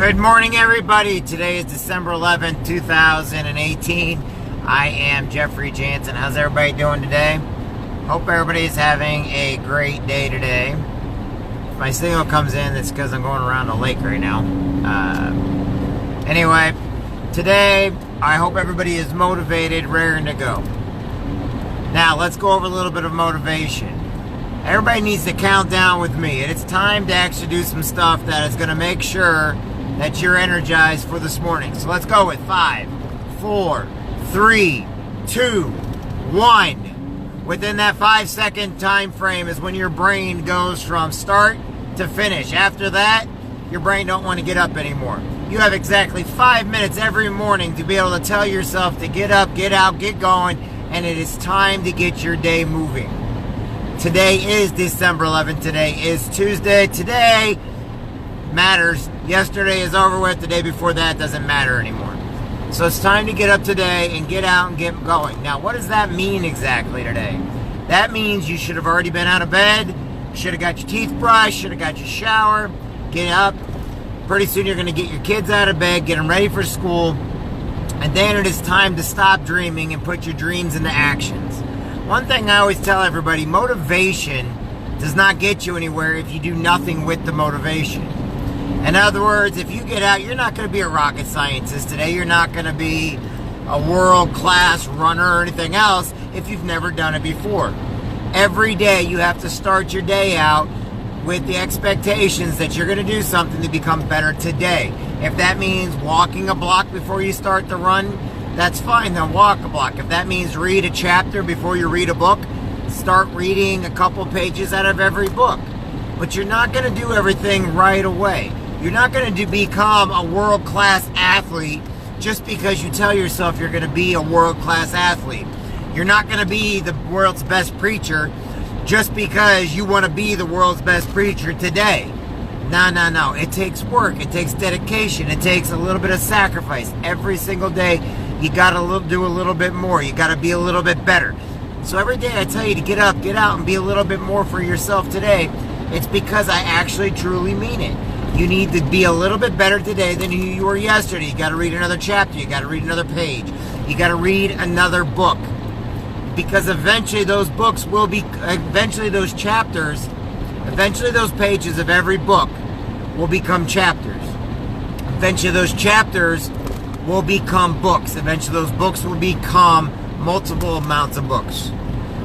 Good morning, everybody. Today is December 11th, 2018. I am Jansen. How's everybody doing today? Hope everybody's having a great day today. If my signal comes in, it's because I'm going around the lake right now. Anyway, today, I hope everybody is motivated, raring to go. Now, let's go over a little bit of motivation. Everybody needs to count down with me. And it's time to actually do some stuff that is going to make sure that you're energized for this morning. So let's go with 5, 4, 3, 2, 1. Within that 5-second time frame is when your brain goes from start to finish. After that, your brain don't want to get up anymore. You have exactly 5 minutes every morning to be able to tell yourself to get up, get out, get going, and it is time to get your day moving. Today is December 11th. Today is Tuesday. Today matters. Yesterday is over with. The day before that doesn't matter anymore. So it's time to get up today and get out and get going. Now, what does that mean exactly today? That means you should have already been out of bed, should have got your teeth brushed, should have got your shower, get up. Pretty soon you're going to get your kids out of bed, get them ready for school, and then it is time to stop dreaming and put your dreams into actions. One thing I always tell everybody, motivation does not get you anywhere if you do nothing with the motivation. In other words, if you get out, you're not going to be a rocket scientist today. You're not going to be a world-class runner or anything else if you've never done it before. Every day you have to start your day out with the expectations that you're going to do something to become better today. If that means walking a block before you start to run, that's fine, then walk a block. If that means read a chapter before you read a book, start reading a couple pages out of every book. But you're not going to do everything right away. You're not going to become a world-class athlete just because you tell yourself you're going to be a world-class athlete. You're not going to be the world's best preacher just because you want to be the world's best preacher today. No. It takes work. It takes dedication. It takes a little bit of sacrifice. Every single day, you got to do a little bit more. You got to be a little bit better. So every day I tell you to get up, get out, and be a little bit more for yourself today. It's because I actually truly mean it. You need to be a little bit better today than you were yesterday. You got to read another chapter. You got to read another page. You got to read another book. Because eventually those books will be, eventually those chapters, eventually those pages of every book will become chapters. Eventually those chapters will become books. Eventually those books will become multiple amounts of books.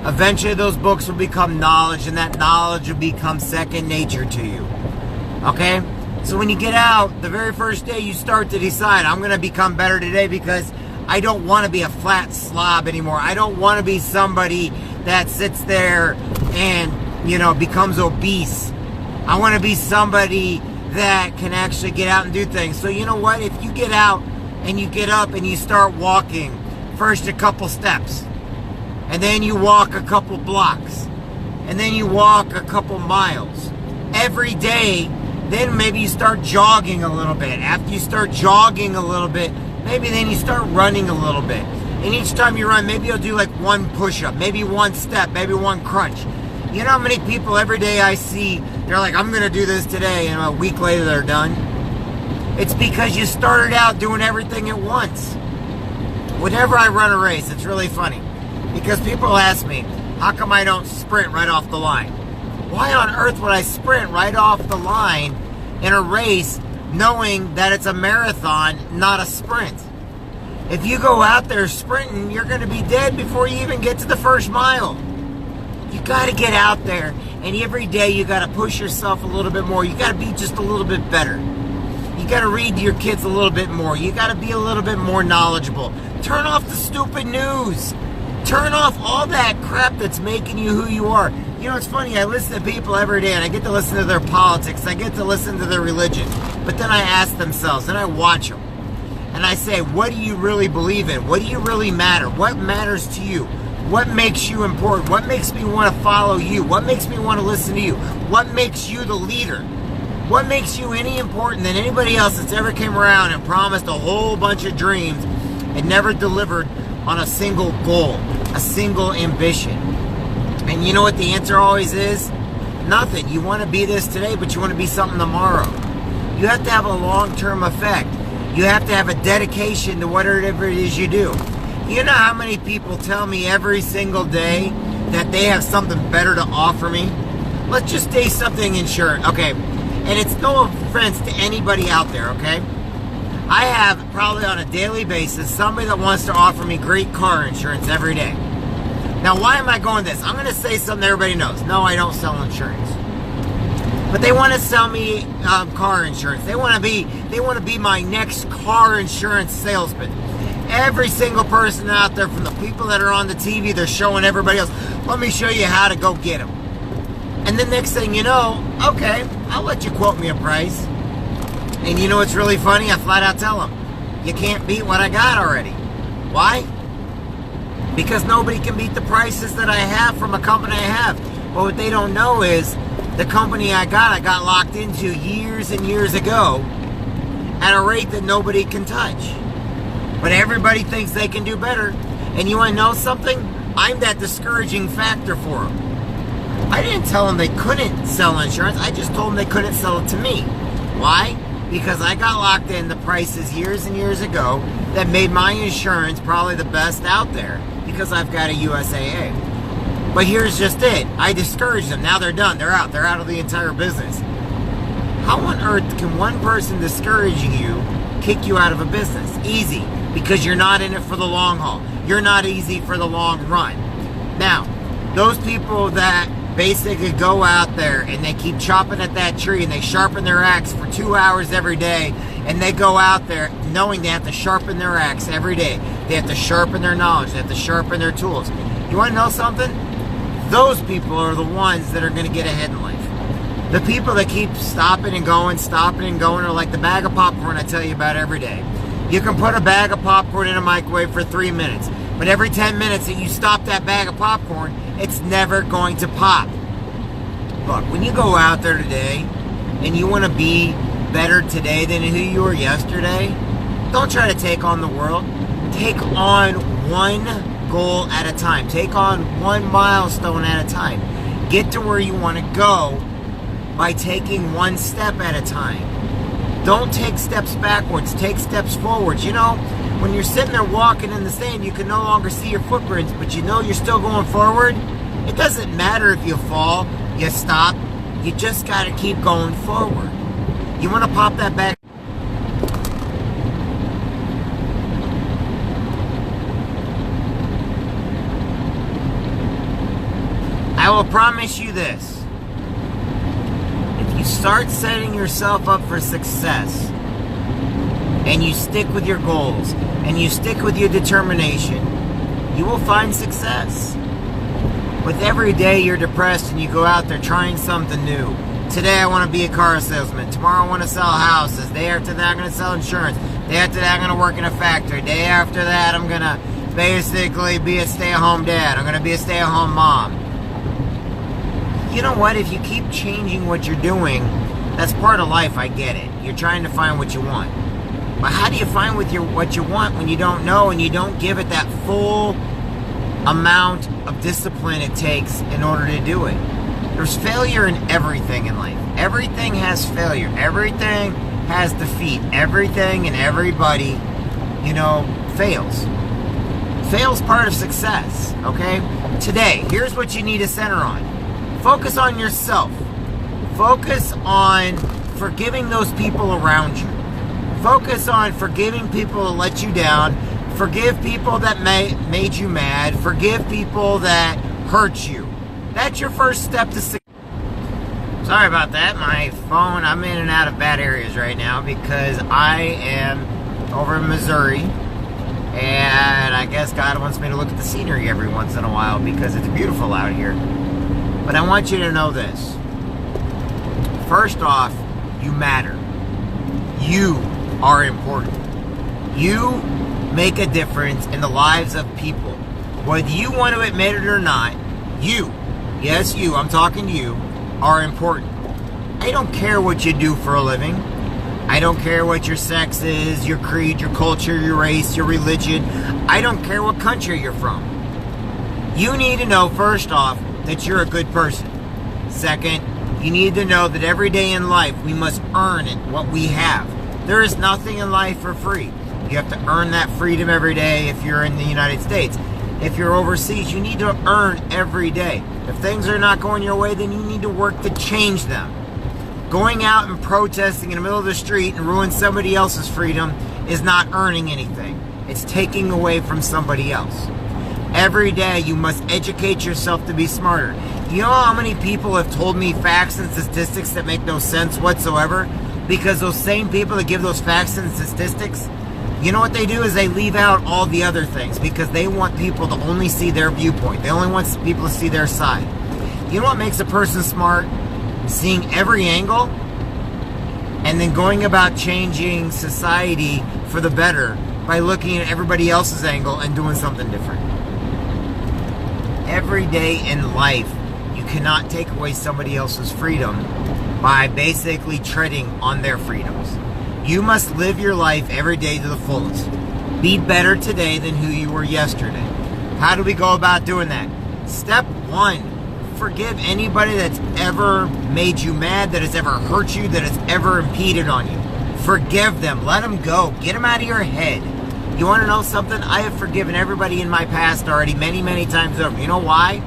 Eventually those books will become knowledge, and that knowledge will become second nature to you. Okay? So when you get out, the very first day you start to decide, I'm going to become better today because I don't want to be a flat slob anymore. I don't want to be somebody that sits there and, becomes obese. I want to be somebody that can actually get out and do things. So you know what? If you get out and you get up and you start walking, first a couple steps, and then you walk a couple blocks, and then you walk a couple miles every day. Then maybe you start jogging a little bit. After you start jogging a little bit, maybe then you start running a little bit. And each time you run, maybe you'll do like one push-up, maybe one step, maybe one crunch. You know how many people every day I see, they're like, I'm going to do this today, and a week later they're done? It's because you started out doing everything at once. Whenever I run a race, it's really funny. Because people ask me, how come I don't sprint right off the line? Why on earth would I sprint right off the line in a race knowing that it's a marathon, not a sprint? If you go out there sprinting, you're going to be dead before you even get to the first mile. You got to get out there, and every day you got to push yourself a little bit more. You got to be just a little bit better. You got to read to your kids a little bit more. You got to be a little bit more knowledgeable. Turn off the stupid news. Turn off all that crap that's making you who you are. You know, it's funny, I listen to people every day, and I get to listen to their politics, I get to listen to their religion, but then I ask themselves, and I watch them, and I say, what do you really believe in? What do you really matter? What matters to you? What makes you important? What makes me want to follow you? What makes me want to listen to you? What makes you the leader? What makes you any important than anybody else that's ever came around and promised a whole bunch of dreams and never delivered on a single goal, a single ambition? And you know what the answer always is? Nothing. You want to be this today, but you want to be something tomorrow. You have to have a long-term effect. You have to have a dedication to whatever it is you do. You know how many people tell me every single day that they have something better to offer me? Let's just say something insurance, okay? And it's no offense to anybody out there, okay? I have probably on a daily basis somebody that wants to offer me great car insurance every day. Now, why am I going this? I'm going to say something everybody knows. No, I don't sell insurance. But they want to sell me car insurance. They want to be my next car insurance salesman. Every single person out there, from the people that are on the TV, they're showing everybody else, let me show you how to go get them. And the next thing you know, okay, I'll let you quote me a price. And you know what's really funny? I flat out tell them, you can't beat what I got already. Why? Because nobody can beat the prices that I have from a company I have. But what they don't know is the company I got locked into years and years ago at a rate that nobody can touch. But everybody thinks they can do better. And you want to know something? I'm that discouraging factor for them. I didn't tell them they couldn't sell insurance. I just told them they couldn't sell it to me. Why? Because I got locked in the prices years and years ago that made my insurance probably the best out there because I've got a USAA. But here's just it. I discouraged them. Now they're done. They're out. They're out of the entire business. How on earth can one person discouraging you kick you out of a business? Easy. Because you're not in it for the long haul. You're not easy for the long run. Now, those people that basically go out there and they keep chopping at that tree and they sharpen their axe for 2 hours every day, and they go out there knowing they have to sharpen their axe every day. They have to sharpen their knowledge. They have to sharpen their tools. You want to know something? Those people are the ones that are going to get ahead in life. The people that keep stopping and going are like the bag of popcorn I tell you about every day. You can put a bag of popcorn in a microwave for 3 minutes, but every 10 minutes that you stop that bag of popcorn, it's never going to pop. Look, when you go out there today and you want to be better today than who you were yesterday, don't try to take on the world. Take on one goal at a time. Take on one milestone at a time. Get to where you want to go by taking one step at a time. Don't take steps backwards. Take steps forwards. You know, when you're sitting there walking in the sand, you can no longer see your footprints, but you know you're still going forward. It doesn't matter if you fall, you stop. You just got to keep going forward. You want to pop that back. I will promise you this. If you start setting yourself up for success and you stick with your goals and you stick with your determination, you will find success. With every day you're depressed and you go out there trying something new. Today I want to be a car salesman. Tomorrow I want to sell houses. Day after that I'm going to sell insurance. Day after that I'm going to work in a factory. Day after that I'm going to basically be a stay-at-home dad. I'm going to be a stay-at-home mom. You know what? If you keep changing what you're doing, that's part of life. I get it. You're trying to find what you want. But how do you find what you want when you don't know and you don't give it that full amount of discipline it takes in order to do it? There's failure in everything in life. Everything has failure. Everything has defeat. Everything and everybody, fails. Fail's part of success, okay? Today, here's what you need to center on. Focus on yourself. Focus on forgiving those people around you. Focus on forgiving people that let you down. Forgive people that made you mad. Forgive people that hurt you. That's your first step to success. Sorry about that. My phone, I'm in and out of bad areas right now because I am over in Missouri. And I guess God wants me to look at the scenery every once in a while because it's beautiful out here. But I want you to know this. First off, you matter. You are important. You make a difference in the lives of people. Whether you want to admit it or not, you, yes you, I'm talking to you, are important. I don't care what you do for a living. I don't care what your sex is, your creed, your culture, your race, your religion. I don't care what country you're from. You need to know, first off, that you're a good person. Second, You need to know that every day in life, we must earn what we have. There is nothing in life for free. You have to earn that freedom every day if you're in the United States. If you're overseas, you need to earn every day. If things are not going your way, then you need to work to change them. Going out and protesting in the middle of the street and ruin somebody else's freedom is not earning anything. It's taking away from somebody else. Every day you must educate yourself to be smarter. You know how many people have told me facts and statistics that make no sense whatsoever? Because those same people that give those facts and statistics, you know what they do is they leave out all the other things because they want people to only see their viewpoint. They only want people to see their side. You know what makes a person smart? Seeing every angle and then going about changing society for the better by looking at everybody else's angle and doing something different. Every day in life, you cannot take away somebody else's freedom by basically treading on their freedoms. You must live your life every day to the fullest. Be better today than who you were yesterday. How do we go about doing that? Step 1, forgive anybody that's ever made you mad, that has ever hurt you, that has ever impeded on you. Forgive them. Let them go. Get them out of your head. You want to know something? I have forgiven everybody in my past already many, many times over. You know why?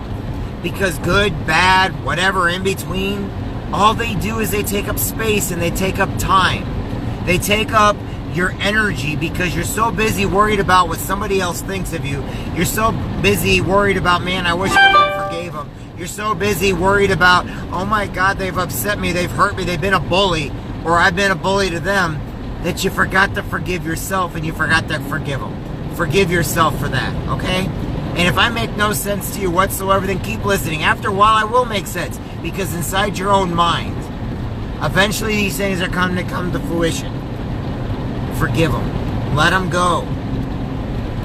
Because good, bad, whatever in between, all they do is they take up space and they take up time. They take up your energy because you're so busy worried about what somebody else thinks of you. You're so busy worried about, man, I wish I would have forgave them. You're so busy worried about, oh my God, they've upset me, they've hurt me, they've been a bully, or I've been a bully to them, that you forgot to forgive yourself and you forgot to forgive them. Forgive yourself for that, okay? And if I make no sense to you whatsoever, then keep listening. After a while, I will make sense, because inside your own mind, eventually these things are going to come to fruition. Forgive them. Let them go.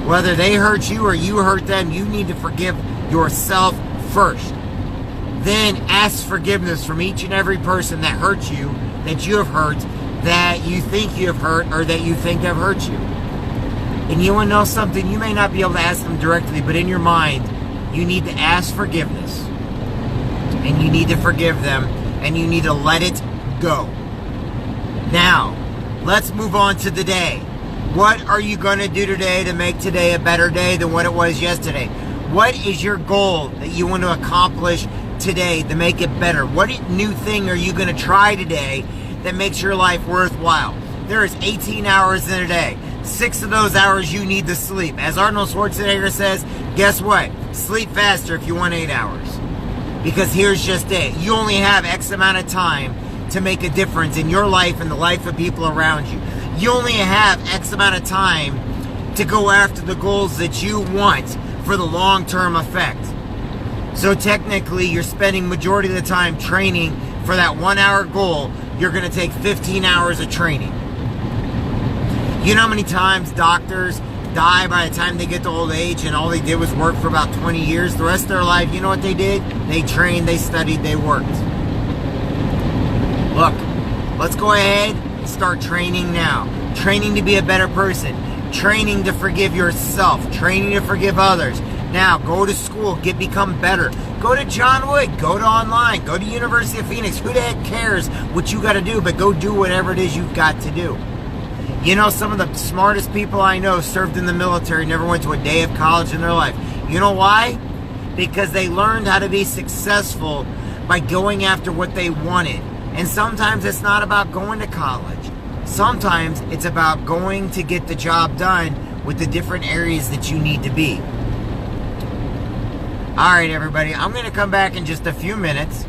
Whether they hurt you or you hurt them, you need to forgive yourself first. Then ask forgiveness from each and every person that hurt you, that you have hurt, that you think you have hurt, or that you think have hurt you. And you want to know something? You may not be able to ask them directly, but in your mind, you need to ask forgiveness. And you need to forgive them, and you need to let it go. Now, let's move on to the day. What are you going to do today to make today a better day than what it was yesterday? What is your goal that you want to accomplish today to make it better? What new thing are you going to try today that makes your life worthwhile? There is 18 hours in a day. 6 of those hours you need to sleep. As Arnold Schwarzenegger says, guess what? Sleep faster if you want 8 hours. Because here's just it. You only have X amount of time to make a difference in your life and the life of people around you. You only have X amount of time to go after the goals that you want for the long-term effect. So technically, you're spending majority of the time training for that 1 hour goal. You're going to take 15 hours of training. You know how many times doctors die by the time they get to old age and all they did was work for about 20 years? The rest of their life, you know what they did? They trained, they studied, they worked. Look, let's go ahead and start training now. Training to be a better person. Training to forgive yourself. Training to forgive others. Now, go to school. Become better. Go to John Wood. Go to online. Go to University of Phoenix. Who the heck cares what you got to do? But go do whatever it is you've got to do. You know, some of the smartest people I know served in the military, never went to a day of college in their life. You know why? Because they learned how to be successful by going after what they wanted. And sometimes it's not about going to college. Sometimes it's about going to get the job done with the different areas that you need to be. Alright, everybody, I'm going to come back in just a few minutes.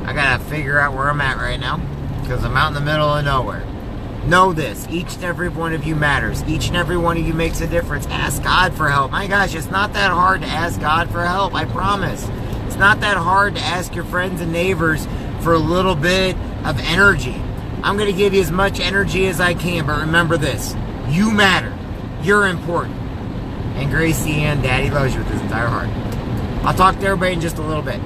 I got to figure out where I'm at right now, because I'm out in the middle of nowhere. Know this, each and every one of you matters. Each and every one of you makes a difference. Ask God for help. My gosh, it's not that hard to ask God for help, I promise. It's not that hard to ask your friends and neighbors for a little bit of energy. I'm going to give you as much energy as I can, but remember this. You matter. You're important. And Gracie Ann, Daddy loves you with his entire heart. I'll talk to everybody in just a little bit.